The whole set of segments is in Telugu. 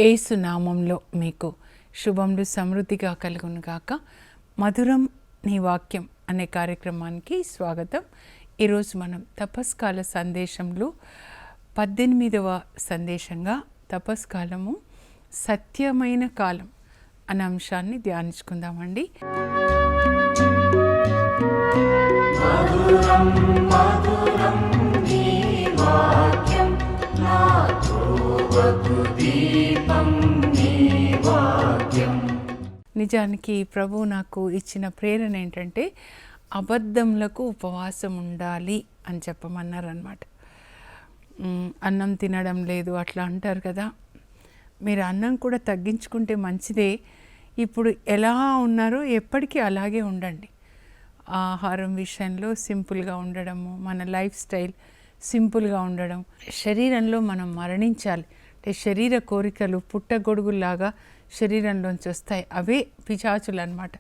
యేసు నామంలో మీకు శుభములు సమృద్ధిగా కలుగును గాక. మధురం నీ వాక్యం అనే కార్యక్రమానికి స్వాగతం. ఈరోజు మనం తపస్కాల సందేశంలో 18వ సందేశంగా తపస్కాలము సత్యమైన కాలం అనే అంశాన్ని ధ్యానించుకుందామండి. మధురం మధురం నీ వాక్యం నా త్రోవకు దీపం నీ వాక్యం. నిజానికి ప్రభు నాకు ఇచ్చిన ప్రేరణ ఏంటంటే అబద్ధములకు ఉపవాసం ఉండాలి అని చెప్పమన్నారనమాట. అన్నం తినడం లేదు అట్లా అంటారు కదా, మీరు అన్నం కూడా తగ్గించుకుంటే మంచిదే. ఇప్పుడు ఎలా ఉన్నారో ఎప్పటికీ అలాగే ఉండండి. ఆహారం విషయంలో సింపుల్గా ఉండడము, మన లైఫ్ స్టైల్ సింపుల్గా ఉండడం. శరీరంలో మనం మరణించాలి అంటే శరీర కోరికలు పుట్టగొడుగుల్లాగా శరీరంలోంచి వస్తాయి. అవే పిశాచులు అన్నమాట.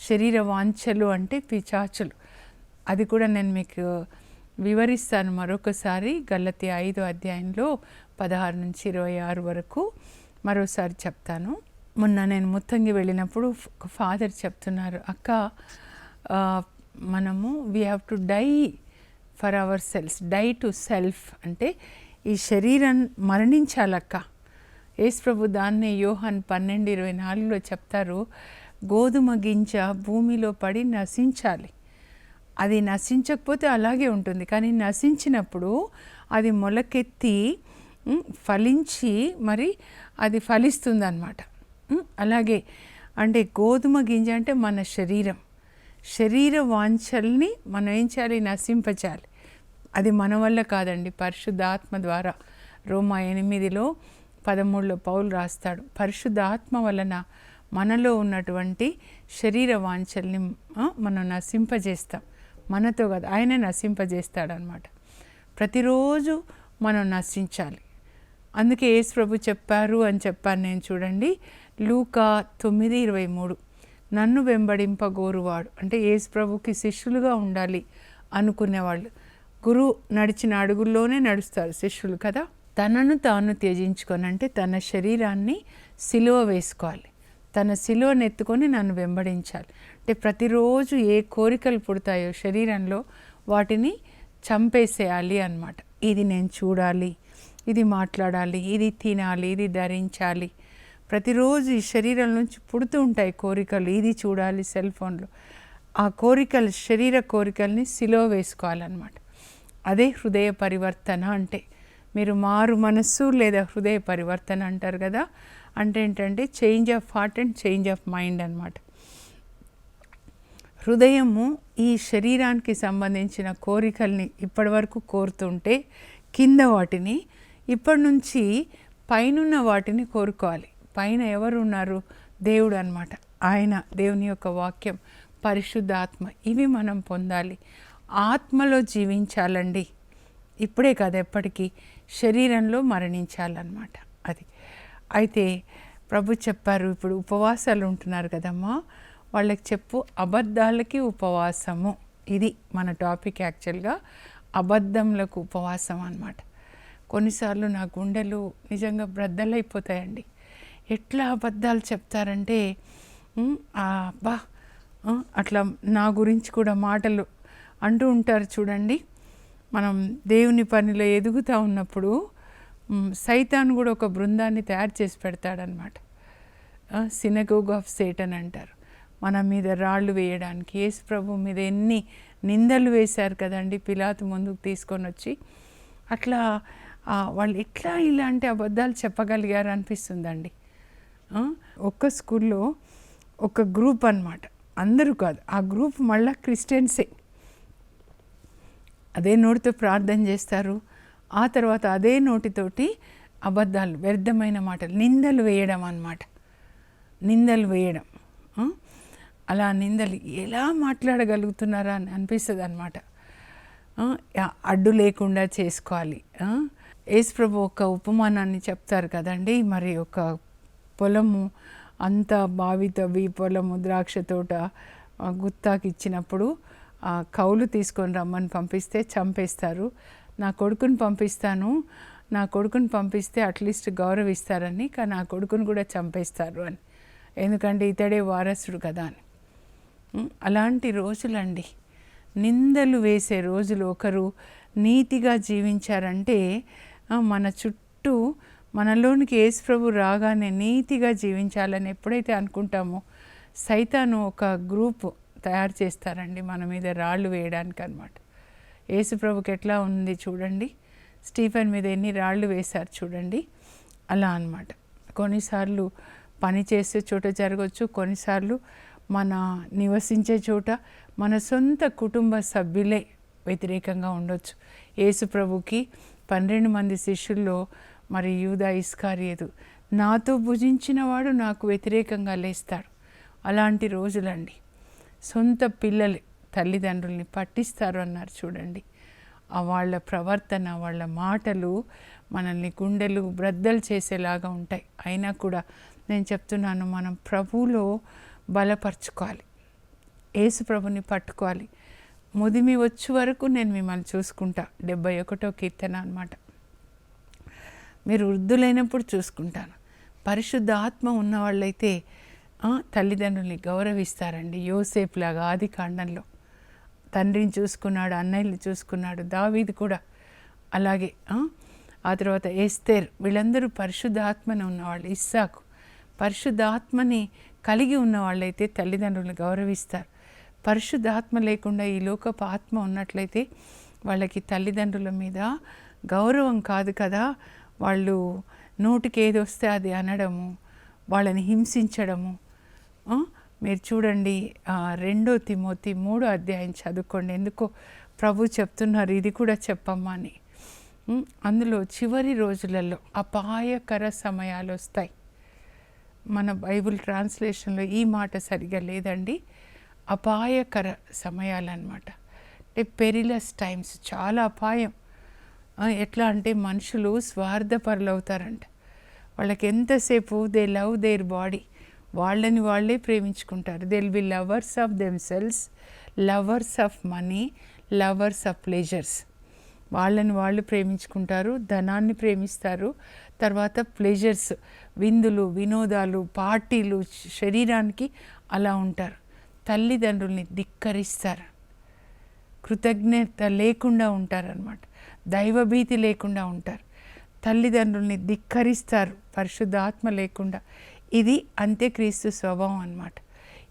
శరీర వాంఛలు అంటే పిశాచులు. అది కూడా నేను మీకు వివరిస్తాను మరొకసారి. గలతీ 5వ అధ్యాయంలో 16 నుంచి 26 వరకు మరోసారి చెప్తాను. మొన్న నేను ముత్తంగి వెళ్ళినప్పుడు ఒక ఫాదర్ చెప్తున్నారు, అక్క మనము we have to die for our self, die to self అంటే ఈ శరీరం మరణించాలక్క. యేసు ప్రభు దాన్నే యోహాన్ 12:24లో చెప్తారు, గోధుమ గింజ భూమిలో పడి నశించాలి. అది నశించకపోతే అలాగే ఉంటుంది, కానీ నశించినప్పుడు అది మొలకెత్తి ఫలించి మరి అది ఫలిస్తుంది అన్నమాట. అలాగే అంటే గోధుమ గింజ అంటే మన శరీర వాంఛల్ని మనం ఏం చేయాలి, నశింపచేయాలి. అది మన వల్ల కాదండి, పరిశుద్ధాత్మ ద్వారా. రోమా 8:13లో పౌలు రాస్తాడు, పరిశుద్ధాత్మ వలన మనలో ఉన్నటువంటి శరీర వాంఛల్ని మనం నశింపజేస్తాం. మనతో కాదు, ఆయన నశింపజేస్తాడనమాట. ప్రతిరోజు మనం నశించాలి. అందుకే యేసు ప్రభు చెప్పారు అని చెప్పాను నేను. చూడండి, లూకా 9:23, నన్ను వెంబడింపగోరువాడు అంటే యేసు ప్రభుకి శిష్యులుగా ఉండాలి అనుకునేవాళ్ళు. గురువు నడిచిన అడుగుల్లోనే నడుస్తారు శిష్యులు కదా. తనను తాను త్యజించుకొని అంటే తన శరీరాన్ని సిలువ వేసుకోవాలి, తన సిలువను ఎత్తుకొని నన్ను వెంబడించాలి. అంటే ప్రతిరోజు ఏ కోరికలు పుడతాయో శరీరంలో వాటిని చంపేసేయాలి అన్నమాట. ఇది నేను చూడాలి, ఇది మాట్లాడాలి, ఇది తినాలి, ఇది ధరించాలి. ప్రతిరోజు ఈ శరీరం నుంచి పుడుతూ ఉంటాయి కోరికలు, ఇది చూడాలి సెల్ ఫోన్లో. ఆ కోరికలు, శరీర కోరికల్ని సిలువ వేసుకోవాలన్నమాట. అదే హృదయ పరివర్తన అంటే. మీరు మారు మనస్సు లేదా హృదయ పరివర్తన అంటారు కదా, అంటే ఏంటంటే change of heart and change of mind అన్నమాట. హృదయము ఈ శరీరానికి సంబంధించిన కోరికల్ని ఇప్పటి వరకు కోరుతుంటే కింద వాటిని, ఇప్పటి నుంచి పైనున్న వాటిని కోరుకోవాలి. పైన ఎవరు ఉన్నారు? దేవుడు అన్నమాట. ఆయన, దేవుని యొక్క వాక్యం, పరిశుద్ధాత్మ, ఇవి మనం పొందాలి. ఆత్మలో జీవించాలండి. ఇప్పుడే కాదు, ఎప్పటికీ శరీరంలో మరణించాలన్నమాట. అది అయితే ప్రభు చెప్పారు, ఇప్పుడు ఉపవాసాలు ఉంటున్నారు కదమ్మా, వాళ్ళకి చెప్పు, అబద్ధాలకి ఉపవాసము. ఇది మన టాపిక్ యాక్చువల్గా, అబద్ధంలకు ఉపవాసం అన్నమాట. కొన్నిసార్లు నా గుండెలు నిజంగా బ్రద్దలైపోతాయండి. ఎట్లా అబద్ధాలు చెప్తారంటే బా అట్లా నా గురించి కూడా మాటలు అంటూ ఉంటారు. చూడండి, మనం దేవుని పనిలో ఎదుగుతూ ఉన్నప్పుడు సైతాన్ కూడా ఒక బృందాన్ని తయారు చేసి పెడతాడనమాట. సినగోగ్ ఆఫ్ సేటన్ అంటారు. మన మీద రాళ్ళు వేయడానికి. యేసు ప్రభు మీద ఎన్ని నిందలు వేశారు కదండి పిలాతు ముందుకు తీసుకొని వచ్చి. అట్లా వాళ్ళు ఎట్లా ఇలాంటి అబద్ధాలు చెప్పగలిగారు అనిపిస్తుందండి. ఒక్క స్కూల్లో ఒక గ్రూప్ అన్నమాట, అందరూ కాదు, ఆ గ్రూప్ మళ్ళీ క్రిస్టియన్సే. అదే నోటితో ప్రార్థన చేస్తారు, ఆ తర్వాత అదే నోటితోటి అబద్ధాలు, వ్యర్థమైన మాటలు, నిందలు వేయడం అన్నమాట. నిందలు వేయడం, అలా నిందలు ఎలా మాట్లాడగలుగుతున్నారా అని అనిపిస్తుంది అన్నమాట. అడ్డు లేకుండా చేసుకోవాలి. యేసు ప్రభు ఒక ఉపమానాన్ని చెప్తారు కదండి. మరి ఒక పొలము అంతా బావి తవ్వి పొలము ద్రాక్ష తోట గుత్తాకి ఇచ్చినప్పుడు కౌలు తీసుకొని రమ్మని పంపిస్తే చంపేస్తారు. నా కొడుకుని పంపిస్తాను, నా కొడుకుని పంపిస్తే అట్లీస్ట్ గౌరవిస్తారని, కానీ నా కొడుకుని కూడా చంపేస్తారు అని, ఎందుకంటే ఇతడే వారసుడు కదా అని. అలాంటి రోజులండి, నిందలు వేసే రోజులు. ఒకరు నీతిగా జీవించారంటే మన చుట్టూ మనలోనికి యేసు ప్రభు రాగానే నీతిగా జీవించాలని ఎప్పుడైతే అనుకుంటామో సైతాను ఒక గ్రూప్ తయారు చేస్తారండి మన మీద రాళ్ళు వేయడానికి అనమాట. యేసు ప్రభుకి ఎట్లా ఉంది చూడండి, స్టీఫెన్ మీద ఎన్ని రాళ్ళు వేశారు చూడండి, అలా అన్నమాట. కొన్నిసార్లు పని చేసే చోట జరగవచ్చు, కొన్నిసార్లు మన నివసించే చోట మన సొంత కుటుంబ సభ్యులే వ్యతిరేకంగా ఉండొచ్చు. యేసు ప్రభుకి 12 మంది శిష్యుల్లో మరి యూదా ఇస్కారియోతు, నాతో భుజించిన వాడు నాకు వ్యతిరేకంగా లేస్తాడు. అలాంటి రోజులండి. సొంత పిల్లలు తల్లిదండ్రుల్ని పట్టిస్తారు అన్నారు చూడండి. వాళ్ళ ప్రవర్తన, వాళ్ళ మాటలు మనల్ని గుండెలు బ్రద్దలు చేసేలాగా ఉంటాయి. అయినా కూడా నేను చెప్తున్నాను, మనం ప్రభువులో బలపరచుకోవాలి, యేసు ప్రభుని పట్టుకోవాలి. ముదిమి వచ్చే వరకు నేను మిమ్మల్ని చూసుకుంటా, 71వ కీర్తన అన్నమాట. మీరు వృద్ధులైనప్పుడు చూసుకుంటాను. పరిశుద్ధ ఆత్మ ఉన్నవాళ్ళైతే తల్లిదండ్రుల్ని గౌరవిస్తారండి. యోసేపులాగా ఆది కాండంలో తండ్రిని చూసుకున్నాడు, అన్నయ్యని చూసుకున్నాడు. దావీదు కూడా అలాగే. ఆ తర్వాత ఎస్తేర్, వీళ్ళందరూ పరిశుద్ధ ఆత్మని ఉన్నవాళ్ళు. ఇస్సాకు పరిశుద్ధ ఆత్మని కలిగి ఉన్నవాళ్ళైతే తల్లిదండ్రులను గౌరవిస్తారు. పరిశుద్ధ ఆత్మ లేకుండా ఈ లోకపు ఆత్మ ఉన్నట్లయితే వాళ్ళకి తల్లిదండ్రుల మీద గౌరవం కాదు కదా, వాళ్ళు నోటికి ఏది వస్తే అది అనడము, వాళ్ళని హింసించడము. మీరు చూడండి 2 తిమోతి 3వ అధ్యాయం చదువుకోండి. ఎందుకో ప్రభు చెప్తున్నారు ఇది కూడా చెప్పమ్మా అని. అందులో చివరి రోజులలో అపాయకర సమయాలు వస్తాయి. మన బైబిల్ ట్రాన్స్లేషన్లో ఈ మాట సరిగా లేదండి. అపాయకర సమయాలు అన్నమాట. అంటే పెరిలస్ టైమ్స్, చాలా అపాయం. ఎట్లా అంటే మనుషులు స్వార్థపరులు అవుతారంట. వాళ్ళకి ఎంతసేపు దే లవ్ దేర్ బాడీ, వాళ్ళని వాళ్ళే ప్రేమించుకుంటారు. They will be lovers of themselves, lovers of money, lovers of pleasures. వాళ్ళని వాళ్ళు ప్రేమించుకుంటారు, ధనాన్ని ప్రేమిస్తారు. తర్వాత ప్లెజర్స్, విందులు, వినోదాలు, పార్టీలు, శరీరానికి అలా ఉంటారు. తల్లిదండ్రుల్ని ధిక్కరిస్తారు, కృతజ్ఞత లేకుండా ఉంటారన్నమాట, దైవభీతి లేకుండా ఉంటారు. తల్లిదండ్రుల్ని ధిక్కరిస్తారు పరిశుద్ధ ఆత్మ లేకుండా. ఇది అంత్యక్రీస్తు స్వభావం అన్నమాట.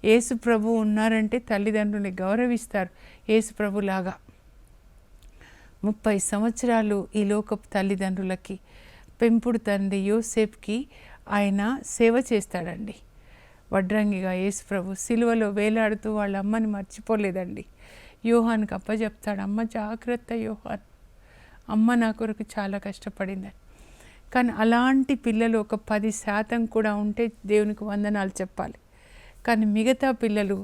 యేసు ప్రభు ఉన్నారంటే తల్లిదండ్రుల్ని గౌరవిస్తారు. యేసు ప్రభులాగా 30 సంవత్సరాలు ఈ లోకపు తల్లిదండ్రులకి, పెంపుడు తండ్రి యోసేపుకి ఆయన సేవ చేస్తాడండి. వడ్రంగిగా యేసు ప్రభు సిలువలో వేలాడుతూ వాళ్ళ అమ్మని మర్చిపోలేదండి. యోహాన్కి అప్పచెప్తాడు, అమ్మ జాగ్రత్త యోహాన్, అమ్మ నా కొరకు చాలా కష్టపడిందని. కానీ అలాంటి పిల్లలు ఒక 10% కూడా ఉంటే దేవునికి వందనాలు చెప్పాలి. కానీ మిగతా పిల్లలు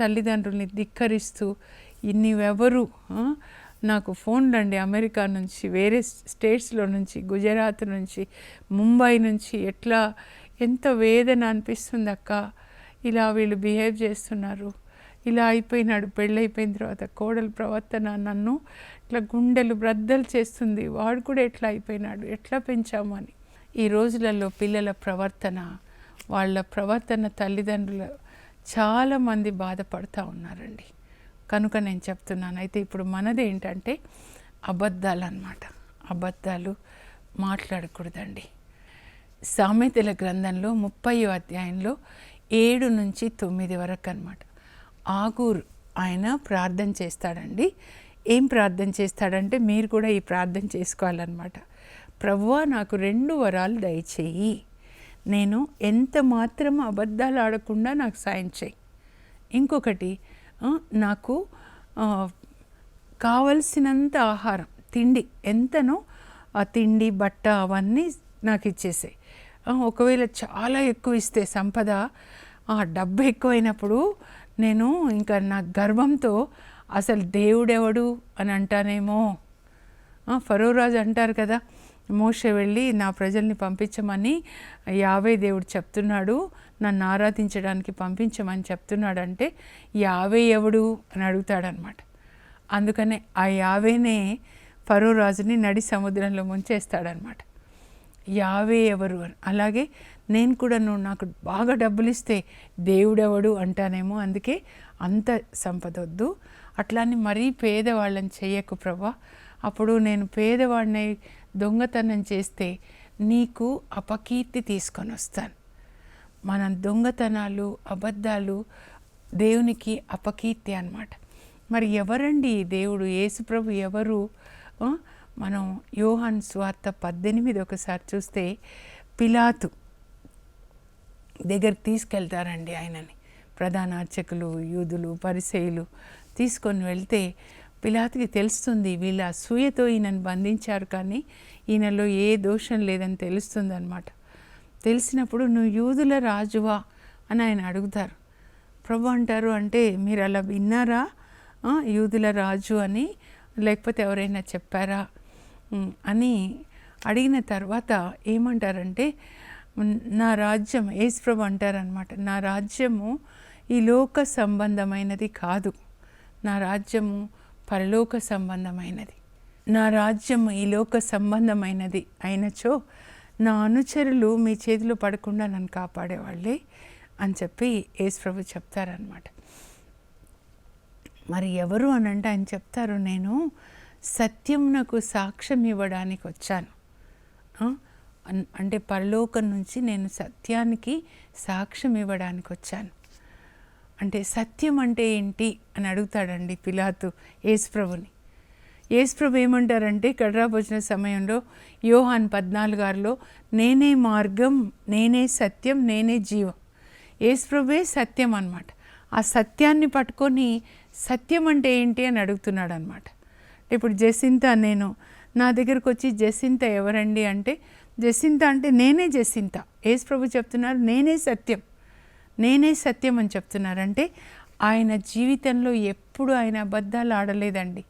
తల్లిదండ్రుల్ని ధిక్కరిస్తూ, నీవెవరు, నాకు ఫోన్లు అండి అమెరికా నుంచి, వేరే స్టేట్స్లో నుంచి, గుజరాత్ నుంచి, ముంబై నుంచి, ఎంత వేదన అనిపిస్తుంది అక్క, ఇలా వీళ్ళు బిహేవ్ చేస్తున్నారు, ఇలా అయిపోయినాడు. పెళ్ళైపోయిన తర్వాత కోడలు ప్రవర్తన నన్ను ఇట్లా గుండెలు బ్రద్దలు చేస్తుంది, వాడు కూడా ఎట్లా అయిపోయినాడు, ఎట్లా పెంచాము అని. ఈ రోజులలో పిల్లల ప్రవర్తన, వాళ్ళ ప్రవర్తన తల్లిదండ్రులు చాలామంది బాధపడుతూ ఉన్నారండి. కనుక నేను చెప్తున్నాను. అయితే ఇప్పుడు మనది ఏంటంటే అబద్ధాలు అన్నమాట. అబద్ధాలు మాట్లాడకూడదండి. సామెతల గ్రంథంలో 30వ అధ్యాయంలో 7 నుంచి 9 వరకు అన్నమాట. ఆగూరు ఆయన ప్రార్థన చేస్తాడండి. ఏం ప్రార్థన చేస్తాడంటే మీరు కూడా ఈ ప్రార్థన చేసుకోవాలన్నమాట. ప్రభువా నాకు 2 వరాలు దయచేయి, నేను ఎంత మాత్రం అబద్ధాలు ఆడకుండా నాకు సాయం చేయి. ఇంకొకటి, నాకు కావలసినంత ఆహారం, తిండి ఎంతనో ఆ తిండి, బట్ట అవన్నీ నాకు ఇచ్చేసాయి. ఒకవేళ చాలా ఎక్కువ ఇస్తే సంపద, డబ్బు ఎక్కువైనప్పుడు నేను ఇంకా నా గర్వంతో అసలు దేవుడెవడు అని అంటానేమో. ఫరో రాజు అంటారు కదా, మోషే వెళ్ళి నా ప్రజల్ని పంపించమని యావే దేవుడు చెప్తున్నాడు, నన్ను ఆరాధించడానికి పంపించమని చెప్తున్నాడు అంటే యావే ఎవడు అని అడుగుతాడనమాట. అందుకనే ఆ యావేనే ఫరో రాజుని నడి సముద్రంలో ముంచేస్తాడనమాట. యావే ఎవరు అని. అలాగే నేను కూడా నువ్వు నాకు బాగా డబ్బులు ఇస్తే దేవుడెవడు అంటానేమో, అందుకే అంత సంపద వద్దు, అట్లాని మరీ పేదవాళ్ళని చెయ్యకు ప్రభా, అప్పుడు నేను పేదవాడిని దొంగతనం చేస్తే నీకు అపకీర్తి తీసుకొని వస్తాను. మన దొంగతనాలు అబద్ధాలు దేవునికి అపకీర్తి అన్నమాట. మరి ఎవరండి దేవుడు? యేసుప్రభు ఎవరు? మనం యోహాను సువార్త 18 ఒకసారి చూస్తే పిలాతు దగ్గరికి తీసుకెళ్తారండి ఆయనని. ప్రధాన అర్చకులు, యూదులు, పరిసయ్యులు తీసుకొని వెళ్తే పిలాతుకి తెలుస్తుంది వీళ్ళ అసూయతో ఈయనను బంధించారు, కానీ ఈయనలో ఏ దోషం లేదని తెలుస్తుంది అన్నమాట. తెలిసినప్పుడు నువ్వు యూదుల రాజువా అని ఆయన అడుగుతారు. ప్రభు అంటారు, అంటే మీరు అలా విన్నారా యూదుల రాజు అని, లేకపోతే ఎవరైనా చెప్పారా అని అడిగిన తర్వాత ఏమంటారంటే, నా రాజ్యం, యేసుప్రభు అంటారనమాట, నా రాజ్యము ఈ లోక సంబంధమైనది కాదు, నా రాజ్యము పరలోక సంబంధమైనది. నా రాజ్యం ఈ లోక సంబంధమైనది అయినచో నా అనుచరులు మీ చేతిలో పడకుండా నన్ను కాపాడేవాళ్ళే అని చెప్పి యేసుప్రభు చెప్తారనమాట. మరి ఎవరు అని అంటే ఆయన చెప్తారు, నేను సత్యమునకు సాక్ష్యం ఇవ్వడానికి వచ్చాను. అంటే పరలోకం నుంచి నేను సత్యానికి సాక్ష్యం ఇవ్వడానికి వచ్చాను. అంటే సత్యం అంటే ఏంటి అని అడుగుతాడండి పిలాతు యేసుప్రభుని. యేసుప్రభు ఏమంటారంటే కడ్రా భోజన సమయంలో యోహాను 14:6లో నేనే మార్గం, నేనే సత్యం, నేనే జీవం. యేసుప్రభువే సత్యం అన్నమాట. ఆ సత్యాన్ని పట్టుకొని సత్యం అంటే ఏంటి అని అడుగుతున్నాడు అనమాట. ఇప్పుడు జసింత, నేను నా దగ్గరకు వచ్చి జసింత ఎవరండి అంటే, జసింత అంటే నేనే జసింత. యేసుప్రభు చెప్తున్నారు నేనే సత్యం, నేనే సత్యం అని చెప్తున్నారంటే ఆయన జీవితంలో ఎప్పుడు ఆయన అబద్ధాలు ఆడలేదండి.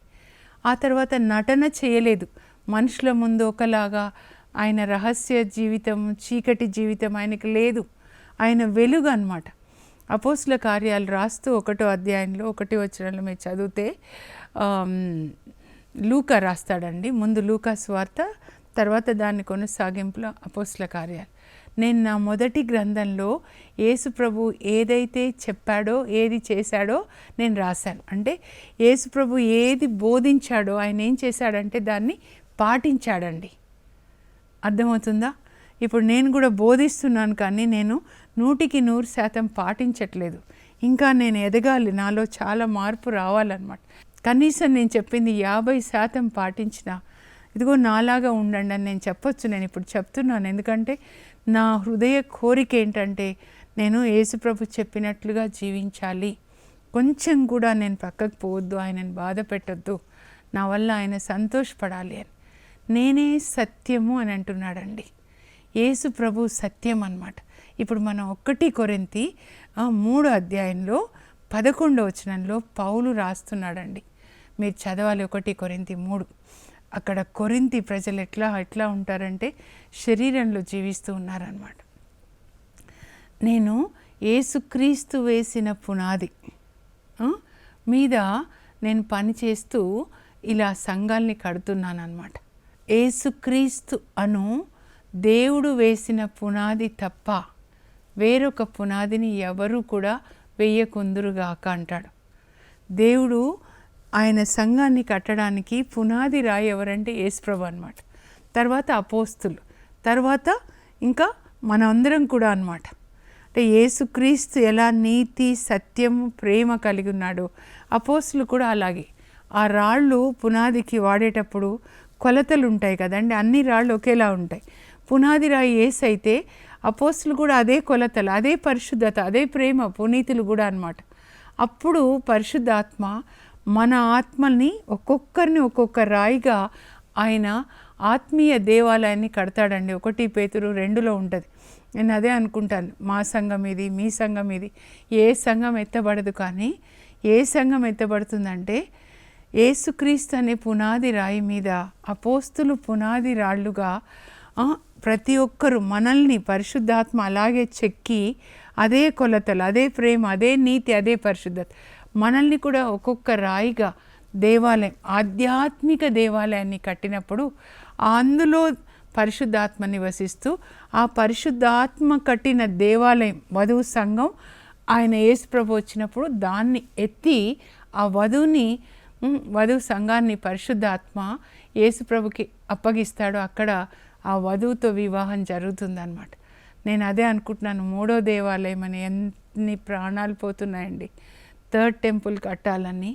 ఆ తర్వాత నటన చేయలేదు. మనుషుల ముందు ఒకలాగా ఆయన రహస్య జీవితం, చీకటి జీవితం ఆయనకు లేదు. ఆయన వెలుగు అన్నమాట. అపోస్తుల కార్యాలు రాస్తూ 1వ అధ్యాయంలో 1వ వచనంలో మీరు చదివితే లూకా రాస్తాడండి. ముందు లూకా సువార్త, తర్వాత దాని కొనసాగింపులో అపోస్తుల కార్యాలు. నేను నా మొదటి గ్రంథంలో యేసుప్రభు ఏదైతే చెప్పాడో, ఏది చేశాడో నేను రాశాను. అంటే యేసుప్రభు ఏది బోధించాడో ఆయన ఏం చేశాడంటే దాన్ని పాటించాడండి. అర్థమవుతుందా? ఇప్పుడు నేను కూడా బోధిస్తున్నాను, కానీ నేను 100% పాటించట్లేదు. ఇంకా నేను ఎదగాలి, నాలో చాలా మార్పు రావాలన్నమాట. కనీసం నేను చెప్పింది 50% పాటించిన, ఇదిగో నాలాగా ఉండండి అని నేను చెప్పొచ్చు. నేను ఇప్పుడు చెప్తున్నాను, ఎందుకంటే నా హృదయ కోరిక ఏంటంటే నేను యేసుప్రభు చెప్పినట్లుగా జీవించాలి. కొంచెం కూడా నేను పక్కకు పోవద్దు, ఆయనను బాధ పెట్టొద్దు, నా వల్ల ఆయన సంతోషపడాలి అని. నేనే సత్యము అని అంటున్నాడండి. యేసు ప్రభు సత్యం అన్నమాట. ఇప్పుడు మనం 1 కొరింథీ 3వ అధ్యాయంలో 11వ వచనంలో పౌలు రాస్తున్నాడండి. మీరు చదవాలి 1 కొరింథీ 3. అక్కడ కొరింథీ ప్రజలు ఎట్లా ఉంటారంటే శరీరంలో జీవిస్తూ ఉన్నారన్నమాట. నేను యేసుక్రీస్తు వేసిన పునాది మీద నేను పనిచేస్తూ ఇలా సంఘాల్ని కడుతున్నాను అన్నమాట. యేసుక్రీస్తు అను దేవుడు వేసిన పునాది తప్ప వేరొక పునాదిని ఎవరు కూడా వేయకుందురుగాక అంటాడు. దేవుడు ఆయన సంఘాన్ని కట్టడానికి పునాది రాయి ఎవరంటే యేసుప్రభు అన్నమాట. తర్వాత అపోస్తులు, తర్వాత ఇంకా మనందరం కూడా అన్నమాట. అంటే యేసుక్రీస్తు ఎలా నీతి, సత్యము, ప్రేమ కలిగి ఉన్నాడో అపోస్తులు కూడా అలాగే. ఆ రాళ్ళు పునాదికి వాడేటప్పుడు కొలతలు ఉంటాయి కదండి, అన్ని రాళ్ళు ఒకేలా ఉంటాయి. పునాది రాయి యేసు అయితే అపోస్తులు కూడా అదే కొలతలు, అదే పరిశుద్ధత, అదే ప్రేమ, పునీతులు కూడా అన్నమాట. అప్పుడు పరిశుద్ధాత్మ మన ఆత్మల్ని ఒక్కొక్కరిని ఒక్కొక్క రాయిగా ఆయన ఆత్మీయ దేవాలయాన్ని కడతాడండి. 1 పేతురు 2లో ఉంటుంది. నేను అదే అనుకుంటాను, మా సంఘం ఇది, మీ సంఘం ఇది. ఏ సంఘం ఎత్తబడదు, కానీ ఏ సంఘం ఎత్తబడుతుందంటే యేసుక్రీస్తు అనే పునాది రాయి మీద అపోస్తులు పునాది రాళ్ళుగా ప్రతి ఒక్కరు మనల్ని పరిశుద్ధాత్మ అలాగే చెక్కి అదే కొలతలు, అదే ప్రేమ, అదే నీతి, అదే పరిశుద్ధత మనల్ని కూడా ఒక్కొక్క రాయిగా దేవాలయం, ఆధ్యాత్మిక దేవాలయాన్ని కట్టినప్పుడు అందులో పరిశుద్ధాత్మ నివసిస్తూ ఆ పరిశుద్ధాత్మ కట్టిన దేవాలయం వధువు సంఘం ఆయన యేసు ప్రభు వచ్చినప్పుడు దాన్ని ఎత్తి ఆ వధువు సంఘాన్ని పరిశుద్ధాత్మ యేసు ప్రభుకి అప్పగిస్తాడు. అక్కడ ఆ వధువుతో వివాహం జరుగుతుందన్నమాట. నేను అదే అనుకుంటున్నాను, 3వ దేవాలయం అని ఎన్ని ప్రాణాలు పోతున్నాయండి. 3rd టెంపుల్ కట్టాలని.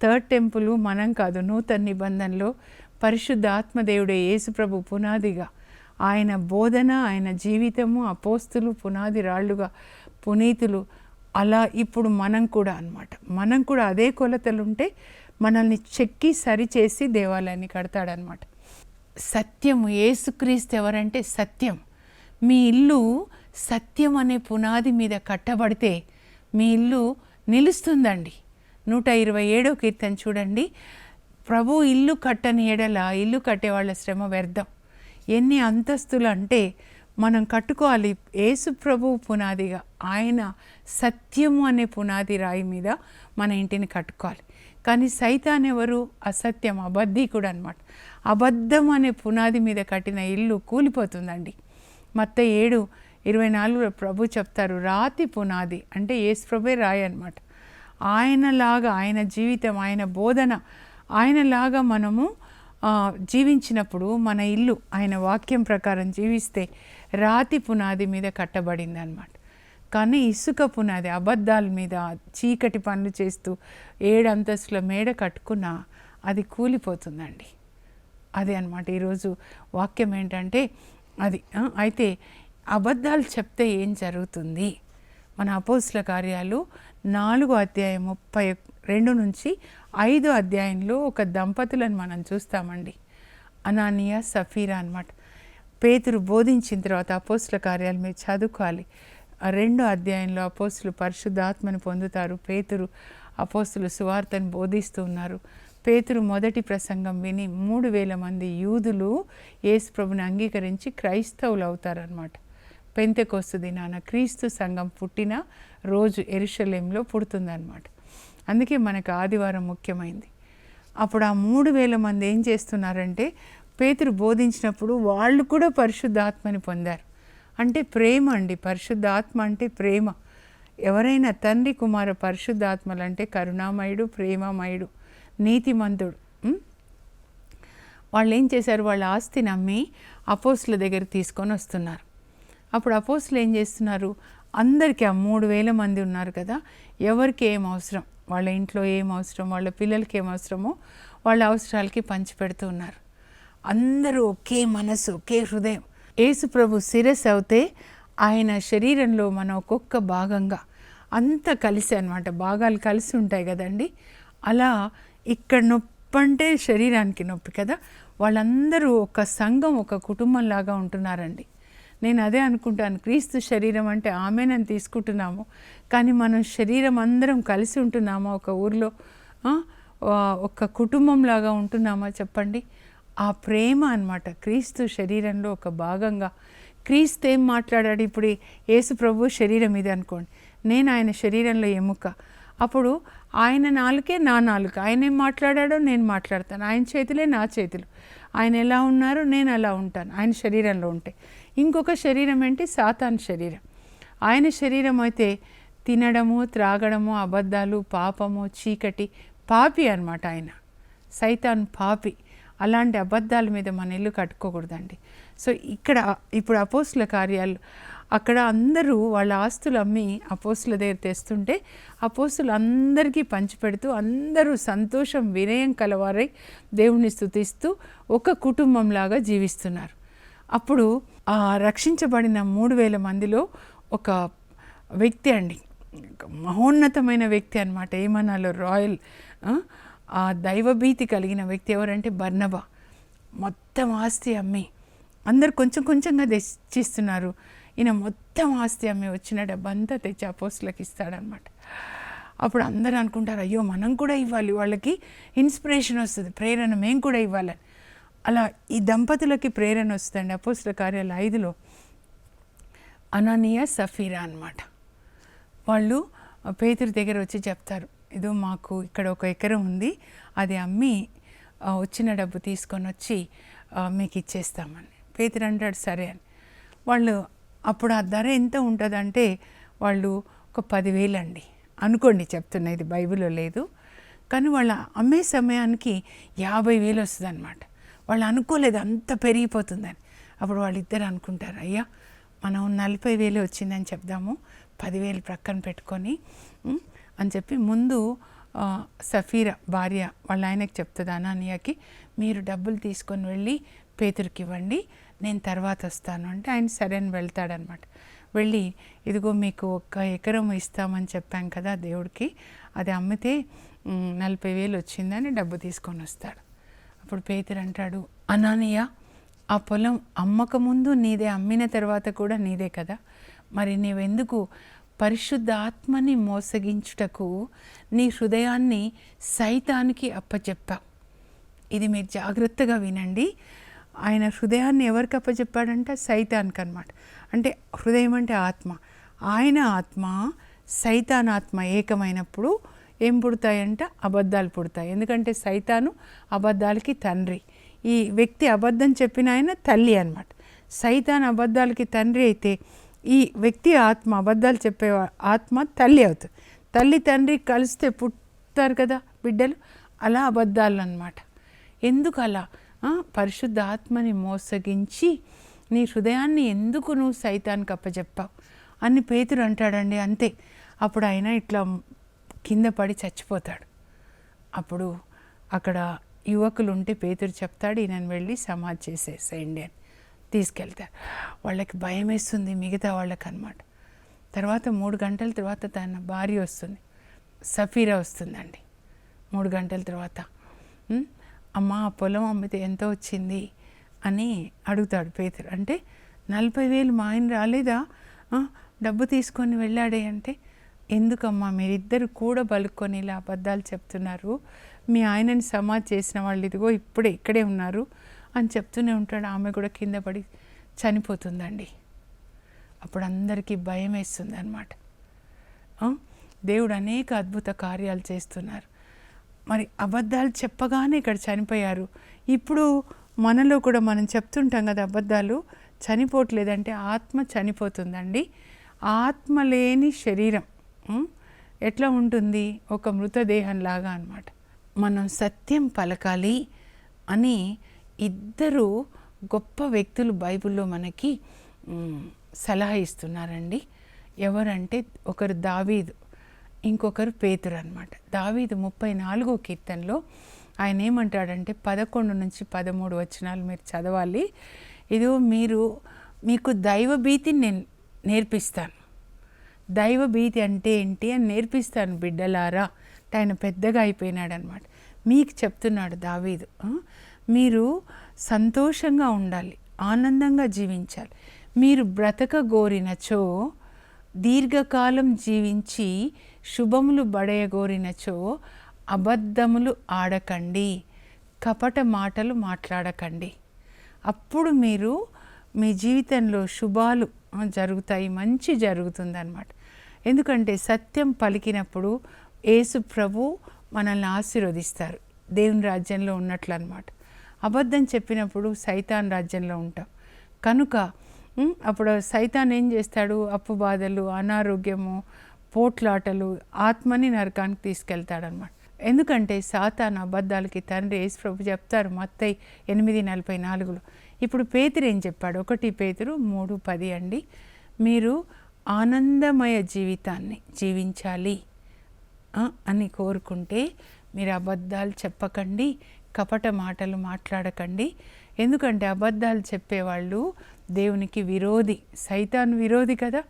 3rd టెంపుల్ మనం కాదు, నూతన నిబంధనలో పరిశుద్ధ ఆత్మదేవుడే యేసు ప్రభు పునాదిగా, ఆయన బోధన, ఆయన జీవితము, అపోస్తులు పునాది రాళ్ళుగా, పునీతులు, అలా ఇప్పుడు మనం కూడా అన్నమాట. మనం కూడా అదే కొలతలుంటే మనల్ని చెక్కి సరిచేసి దేవాలయాన్ని కడతాడనమాట. సత్యము, యేసుక్రీస్తు ఎవరంటే సత్యం. మీ ఇల్లు సత్యం అనే పునాది మీద కట్టబడితే మీ ఇల్లు నిలుస్తుందండి. 127వ కీర్తన చూడండి. ప్రభు ఇల్లు కట్టని ఎడల ఇల్లు కట్టేవాళ్ళ శ్రమ వ్యర్థం. ఎన్ని అంతస్తులు అంటే మనం కట్టుకోవాలి. యేసు ప్రభు పునాదిగా, ఆయన సత్యము అనే పునాది రాయి మీద మన ఇంటిని కట్టుకోవాలి. కానీ సైతాన్ ఎవరు? అసత్యం, అబద్ధీకుడు అనమాట. అబద్ధం అనే పునాది మీద కట్టిన ఇల్లు కూలిపోతుందండి. మత్తయి 7:24 ప్రభు చెప్తారు, రాతి పునాది అంటే యేసు ప్రభే రాయి అనమాట. ఆయనలాగా, ఆయన జీవితం, ఆయన బోధన, ఆయనలాగా మనము జీవించినప్పుడు మన ఇల్లు ఆయన వాక్యం ప్రకారం జీవిస్తే రాతి పునాది మీద కట్టబడింది అనమాట. కానీ ఇసుక పునాది, అబద్ధాల మీద చీకటి పనులు చేస్తూ 7 అంతస్తుల మేడ కట్టుకున్నా అది కూలిపోతుందండి. అదే అనమాట ఈరోజు వాక్యం ఏంటంటే అది. అయితే అబద్ధాలు చెప్తే ఏం జరుగుతుంది? మన అపోస్తుల కార్యాలు 4వ అధ్యాయం 32 నుంచి 5వ అధ్యాయంలో ఒక దంపతులను మనం చూస్తామండి. అనానియా, సఫీరా అన్నమాట. పేతురు బోధించిన తర్వాత అపోస్తుల కార్యాలు మీరు చదువుకోవాలి. 2వ అధ్యాయంలో అపోస్తులు పరిశుద్ధాత్మను పొందుతారు. పేతురు అపోస్తులు సువార్తను బోధిస్తూ ఉన్నారు. పేతురు మొదటి ప్రసంగం విని 3,000 మంది యూదులు యేసు ప్రభుని అంగీకరించి క్రైస్తవులు అవుతారనమాట. పెంతెకొస్తు దినాన క్రీస్తు సంఘం పుట్టిన రోజు యెరూషలేములో పుడుతుందన్నమాట. అందుకే మనకు ఆదివారం ముఖ్యమైంది. అప్పుడు ఆ 3,000 మంది ఏం చేస్తున్నారంటే పేతురు బోధించినప్పుడు వాళ్ళు కూడా పరిశుద్ధాత్మని పొందారు. అంటే ప్రేమ అండి. పరిశుద్ధాత్మ అంటే ప్రేమ. ఎవరైనా తండ్రి కుమార పరిశుద్ధాత్మలు అంటే కరుణామయుడు, ప్రేమమయుడు, నీతిమంతుడు. వాళ్ళు ఏం చేశారు? వాళ్ళ ఆస్తిని అమ్మి అపోస్తుల దగ్గర తీసుకొని వస్తున్నారు. అప్పుడు అపోస్తులు ఏం చేస్తున్నారు? అందరికీ, ఆ 3,000 మంది ఉన్నారు కదా, ఎవరికి ఏం అవసరం, వాళ్ళ ఇంట్లో ఏం అవసరం, వాళ్ళ పిల్లలకి ఏం అవసరమో వాళ్ళ అవసరాలకి పంచిపెడుతూ ఉన్నారు. అందరూ ఒకే మనసు, ఒకే హృదయం. యేసు ప్రభు శిరస్సు అవుతే ఆయన శరీరంలో మనం ఒక్కొక్క భాగంగా అంతా కలిసి అన్నమాట. భాగాలు కలిసి ఉంటాయి కదండి. అలా ఇక్కడ నొప్పి అంటే శరీరానికి నొప్పి కదా. వాళ్ళందరూ ఒక సంఘం, ఒక కుటుంబం లాగా ఉంటున్నారండి. నేను అదే అనుకుంటాను, క్రీస్తు శరీరం అంటే ఆమెనని తీసుకుంటున్నాము, కానీ మనం శరీరం అందరం కలిసి ఉంటున్నామా? ఒక ఊర్లో ఒక కుటుంబంలాగా ఉంటున్నామా? చెప్పండి. ఆ ప్రేమ అన్నమాట క్రీస్తు శరీరంలో ఒక భాగంగా. క్రీస్తు ఏం మాట్లాడాడు? ఇప్పుడు యేసు ప్రభు శరీరం ఇది అనుకోండి, నేను ఆయన శరీరంలో ఎముక. అప్పుడు ఆయన నాలుకే నా నాలుక. ఆయన ఏం మాట్లాడాడో నేను మాట్లాడతాను. ఆయన చేతులే నా చేతులు. ఆయన ఎలా ఉన్నారో నేను అలా ఉంటాను ఆయన శరీరంలో ఉంటే. ఇంకొక శరీరం ఏంటి? సాతాను శరీరం. ఆయన శరీరం అయితే తినడము, త్రాగడము, అబద్ధాలు, పాపము, చీకటి, పాపి అన్నమాట. ఆయన సైతాన్ పాపి. అలాంటి అబద్ధాల మీద మన ఇల్లు కట్టుకోకూడదండి. సో ఇక్కడ ఇప్పుడు అపోస్తుల కార్యాలు, అక్కడ అందరూ వాళ్ళ ఆస్తులు అమ్మి అపోస్తుల దగ్గర తెస్తుంటే అపోస్తులు అందరికీ పంచిపెడుతూ అందరూ సంతోషం, వినయం కలవారై దేవుణ్ణి స్తుతిస్తూ ఒక కుటుంబంలాగా జీవిస్తున్నారు. అప్పుడు ఆ రక్షించబడిన 3,000 మందిలో ఒక వ్యక్తి అండి, మహోన్నతమైన వ్యక్తి అన్నమాట. ఏమన్నాలో రాయల్, ఆ దైవభీతి కలిగిన వ్యక్తి ఎవరంటే బర్నబా. మొత్తం ఆస్తి అమ్మి అందరు కొంచెం కొంచెంగా తెచ్చిస్తున్నారు. ఈయన మొత్తం ఆస్తి అమ్మి వచ్చిన డబ్బంతా తెచ్చి అపోస్తులకు ఇస్తాడనమాట. అప్పుడు అందరూ అనుకుంటారు, అయ్యో మనం కూడా ఇవ్వాలి, వాళ్ళకి ఇన్స్పిరేషన్ వస్తుంది, ప్రేరణ మేము కూడా ఇవ్వాలని. అలా ఈ దంపతులకి ప్రేరణ వస్తుందండి. అపోస్తుల కార్యాలు 5లో అనానియా, సఫీరా అన్నమాట. వాళ్ళు పేతురు దగ్గర వచ్చి చెప్తారు, ఏదో మాకు ఇక్కడ 1 ఎకరం ఉంది, అది అమ్మి వచ్చిన డబ్బు తీసుకొని వచ్చి మీకు ఇచ్చేస్తామని. పేతురు అంటాడు సరే అని. వాళ్ళు అప్పుడు ఆ ధర ఎంత ఉంటుందంటే వాళ్ళు ఒక 10,000 అండి అనుకోండి, చెప్తున్నా, ఇది బైబిల్లో లేదు. కానీ వాళ్ళు అమ్మే సమయానికి 50,000 వస్తుంది అనమాట. వాళ్ళు అనుకోలేదు అంత పెరిగిపోతుందని. అప్పుడు వాళ్ళిద్దరు అనుకుంటారు, అయ్యా మనం 40,000 వచ్చిందని చెప్దాము, 10,000 ప్రక్కన పెట్టుకొని అని చెప్పి ముందు సఫీరా భార్య వాళ్ళ ఆయనకి చెప్తుంది, అనానీయాకి, మీరు డబ్బులు తీసుకొని వెళ్ళి పేతురుకి ఇవ్వండి, నేను తర్వాత వస్తాను అంటే ఆయన సరే అని వెళ్తాడనమాట. వెళ్ళి ఇదిగో మీకు 1 ఎకరం ఇస్తామని చెప్పాం కదా దేవుడికి, అది అమ్మితే 40,000 వచ్చిందని డబ్బు తీసుకొని వస్తాడు. అప్పుడు పేతురు అంటాడు, అనానీయ ఆ పొలం అమ్మక ముందు నీదే, అమ్మిన తర్వాత కూడా నీదే కదా, మరి నీవెందుకు పరిశుద్ధ ఆత్మని మోసగించుటకు నీ హృదయాన్ని సైతానికి అప్పచెప్పావు. ఇది మీరు జాగ్రత్తగా వినండి. ఆయన హృదయాన్ని ఎవరికి అప్పచెప్పాడంటే సైతానికి అనమాట. అంటే హృదయం అంటే ఆత్మ. ఆయన ఆత్మ సైతాన్ ఆత్మ ఏకమైనప్పుడు ఏం పుడతాయంటే అబద్ధాలు పుడతాయి. ఎందుకంటే సైతాను అబద్ధాలకి తండ్రి, ఈ వ్యక్తి అబద్ధం చెప్పిన ఆయన తల్లి అనమాట. సైతాన్ అబద్ధాలకి తండ్రి అయితే ఈ వ్యక్తి ఆత్మ, అబద్ధాలు చెప్పే ఆత్మ తల్లి అవుతుంది. తల్లి తండ్రి కలిస్తే పుట్టారు కదా బిడ్డలు, అలా అబద్ధాలు అన్నమాట. ఎందుకు అలా? పరిశుద్ధ ఆత్మని మోసగించి నీ హృదయాన్ని ఎందుకు నువ్వు సైతానికి అప్పచెప్పావు అని పేతురు అంటాడండి. అంతే. అప్పుడు ఆయన ఇట్లా కింద పడి చచ్చిపోతాడు. అప్పుడు అక్కడ యువకులు ఉంటే పేతురు చెప్తాడు, ఈయనను వెళ్ళి సమాధి చేసేసేయండి అని తీసుకెళ్తారు. వాళ్ళకి భయం వేస్తుంది మిగతా వాళ్ళకి అనమాట. తర్వాత 3 గంటల తర్వాత తన భార్య వస్తుంది, సఫీరా వస్తుందండి. 3 గంటల తర్వాత, అమ్మ ఆ పొలం అమ్మితే ఎంత వచ్చింది అని అడుగుతాడు పేతురు. అంటే 40,000 మా ఆయన రాలేదా, డబ్బు తీసుకొని వెళ్ళాడే అంటే, ఎందుకమ్మా మీరిద్దరు కూడా బలుక్కొని ఇలా అబద్ధాలు చెప్తున్నారు, మీ ఆయనని సమాధి చేసిన వాళ్ళు ఇదిగో ఇప్పుడే ఇక్కడే ఉన్నారు అని చెప్తూనే ఉంటాడు. ఆమె కూడా కింద పడి చనిపోతుందండి. అప్పుడు అందరికీ భయం వేస్తుంది అన్నమాట. దేవుడు అనేక అద్భుత కార్యాలు చేస్తున్నారు. మరి అబద్ధాలు చెప్పగానే ఇక్కడ చనిపోయారు. ఇప్పుడు మనలో కూడా మనం చెప్తుంటాం కదా, అబద్ధాలు చనిపోవట్లేదంటే ఆత్మ చనిపోతుందండి. ఆత్మ లేని శరీరం ఎట్లా ఉంటుంది? ఒక మృతదేహంలాగా అన్నమాట. మనం సత్యం పలకాలి అని 2 గొప్ప వ్యక్తులు బైబిల్లో మనకి సలహా ఇస్తున్నారండి. ఎవరంటే ఒకరు దావీదు, ఇంకొకరు పేతురు అనమాట. దావీదు 34వ కీర్తనలో ఆయన ఏమంటాడంటే 11 నుంచి 13 వచనాలు మీరు చదవాలి. ఇదో మీకు దైవభీతిని నేను నేర్పిస్తాను. దైవభీతి అంటే ఏంటి అని నేర్పిస్తాను బిడ్డలారా. ఆయన పెద్దగా అయిపోయినాడు అనమాట. మీకు చెప్తున్నాడు దావీదు, మీరు సంతోషంగా ఉండాలి, ఆనందంగా జీవించాలి. మీరు బ్రతకగోరినచో, దీర్ఘకాలం జీవించి శుభములు బడయగోరినచో అబద్ధములు ఆడకండి, కపట మాటలు మాట్లాడకండి. అప్పుడు మీరు మీ జీవితంలో శుభాలు జరుగుతాయి, మంచి జరుగుతుంది అన్నమాట. ఎందుకంటే సత్యం పలికినప్పుడు యేసు ప్రభు మనల్ని ఆశీర్వదిస్తారు, దేవుని రాజ్యంలో ఉన్నట్లు అన్నమాట. అబద్ధం చెప్పినప్పుడు సైతాన్ రాజ్యంలో ఉంటాం. కనుక అప్పుడు సైతాన్ ఏం చేస్తాడు? అప్పు బాధలు, అనారోగ్యము, పోట్లాటలు, ఆత్మని నరకానికి తీసుకెళ్తాడనమాట. ఎందుకంటే సాతాను అబద్ధాలకి తండ్రి యేసు ప్రభు చెప్తారు మత్తయి 8:44లో. ఇప్పుడు పేతురు ఏం చెప్పాడు? 1 పేతురు 3:10 అండి. మీరు ఆనందమయ జీవితాన్ని జీవించాలి అని కోరుకుంటే మీరు అబద్ధాలు చెప్పకండి, కపట మాటలు మాట్లాడకండి. ఎందుకంటే అబద్ధాలు చెప్పేవాళ్ళు దేవునికి విరోధి, సైతాన్ విరోధి కదా.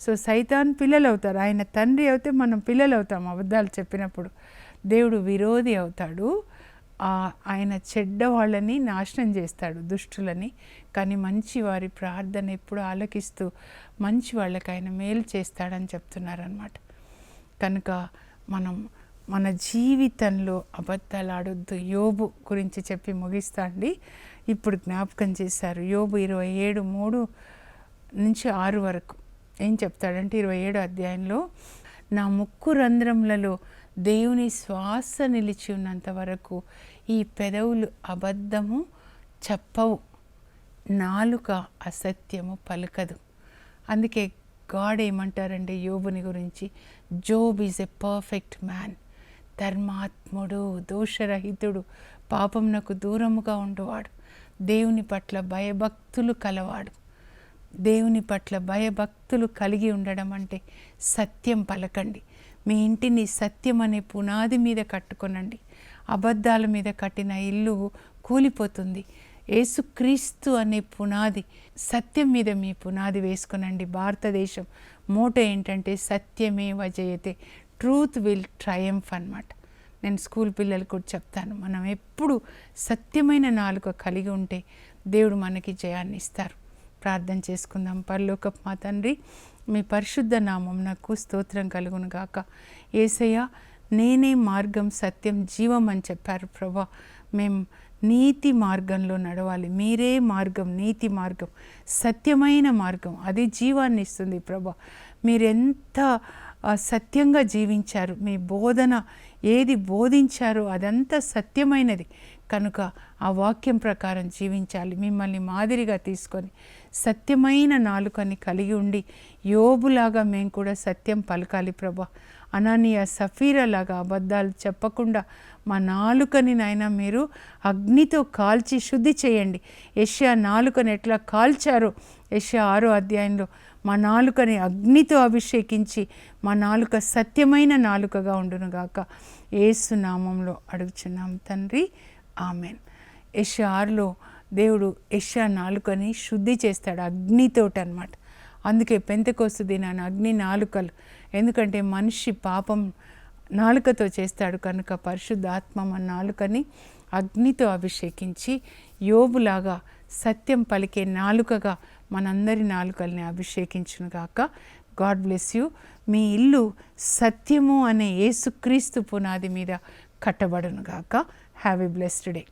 సో సైతాన్ పిల్లలు అవుతారు. ఆయన తండ్రి అయితే మనం పిల్లలు అవుతాం. అబద్ధాలు చెప్పినప్పుడు దేవుడు విరోధి అవుతాడు. ఆయన చెడ్డ వాళ్ళని నాశనం చేస్తాడు, దుష్టులని. కానీ మంచి వారి ప్రార్థన ఎప్పుడు ఆలకిస్తూ మంచి వాళ్ళకి ఆయన మేలు చేస్తాడని చెప్తున్నారనమాట. కనుక మనం మన జీవితంలో అబద్ధాలు ఆడొద్దు. యోబు గురించి చెప్పి ముగిస్తా అండి. ఇప్పుడు జ్ఞాపకం చేశారు. యోబు 27:3-6 వరకు ఏం చెప్తాడంటే 27వ అధ్యాయంలో, నా ముక్కు రంధ్రములలో దేవుని శ్వాస నిలిచి ఉన్నంత వరకు ఈ పెదవులు అబద్ధము చెప్పవు, నాలుక అసత్యము పలుకదు. అందుకే గాడ్ ఏమంటారంటే యోబుని గురించి, Job is a perfect man, ధర్మాత్ముడు, దోషరహితుడు, పాపమునకు దూరముగా ఉండువాడు, దేవుని పట్ల భయభక్తులు కలవాడు. దేవుని పట్ల భయభక్తులు కలిగి ఉండడం అంటే సత్యం పలకండి. మీ ఇంటిని సత్యం అనే పునాది మీద కట్టుకొనండి. అబద్ధాల మీద కట్టిన ఇల్లు కూలిపోతుంది. యేసుక్రీస్తు అనే పునాది, సత్యం మీద మీ పునాది వేసుకునండి. భారతదేశం మోటో ఏంటంటే సత్యమేవ జయతే, ట్రూత్ విల్ ట్రయంఫ్ అన్నమాట. నేను స్కూల్ పిల్లలకు కూడా చెప్తాను, మనం ఎప్పుడు సత్యమైన నాలుక కలిగి ఉంటే దేవుడు మనకి జయాన్ని ఇస్తారు. ప్రార్థన చేసుకుందాం. పరలోకపు మా తండ్రి, మీ పరిశుద్ధ నామం నాకు స్తోత్రం కలుగును గాక. యేసయ్య, నేనే మార్గం, సత్యం, జీవం అని చెప్పారు ప్రభా. మేము నీతి మార్గంలో నడవాలి. మీరే మార్గం, నీతి మార్గం, సత్యమైన మార్గం, అది జీవాన్ని ఇస్తుంది ప్రభా. మీరెంత సత్యంగా జీవించారు. మీ బోధన ఏది బోధించారో అదంతా సత్యమైనది కనుక ఆ వాక్యం ప్రకారం జీవించాలి. మిమ్మల్ని మాదిరిగా తీసుకొని సత్యమైన నాలుకని కలిగి ఉండి యోబులాగా మేము కూడా సత్యం పలకాలి ప్రభా. అననీయ సఫీరాలాగా అబద్ధాలు చెప్పకుండా మా నాలుకని నాయన మీరు అగ్నితో కాల్చి శుద్ధి చేయండి. యెషయా నాలుకని ఎట్లా కాల్చారో యెషయా 6వ అధ్యాయంలో మా నాలుకని అగ్నితో అభిషేకించి మా నాలుక సత్యమైన నాలుకగా ఉండునుగాక. యేసు నామంలో అడుగుచున్నాం తండ్రి, ఆమెన్. యెషయా 6లో దేవుడు యెషయా నాలుకని శుద్ధి చేస్తాడు అగ్నితోటి అన్నమాట. అందుకే పెంతెకొస్తు దినాన అగ్ని నాలుకలు, ఎందుకంటే మనిషి పాపం నాలుకతో చేస్తాడు కనుక పరిశుద్ధాత్మ మన నాలుకని అగ్నితో అభిషేకించి యోబులాగా సత్యం పలికే నాలుకగా మనందరి నాలుకల్ని అభిషేకించునుగాక. God bless you. మీ ఇల్లు సత్యము అనే యేసుక్రీస్తు పునాది మీద కట్టబడునుగాక. Have a blessed day.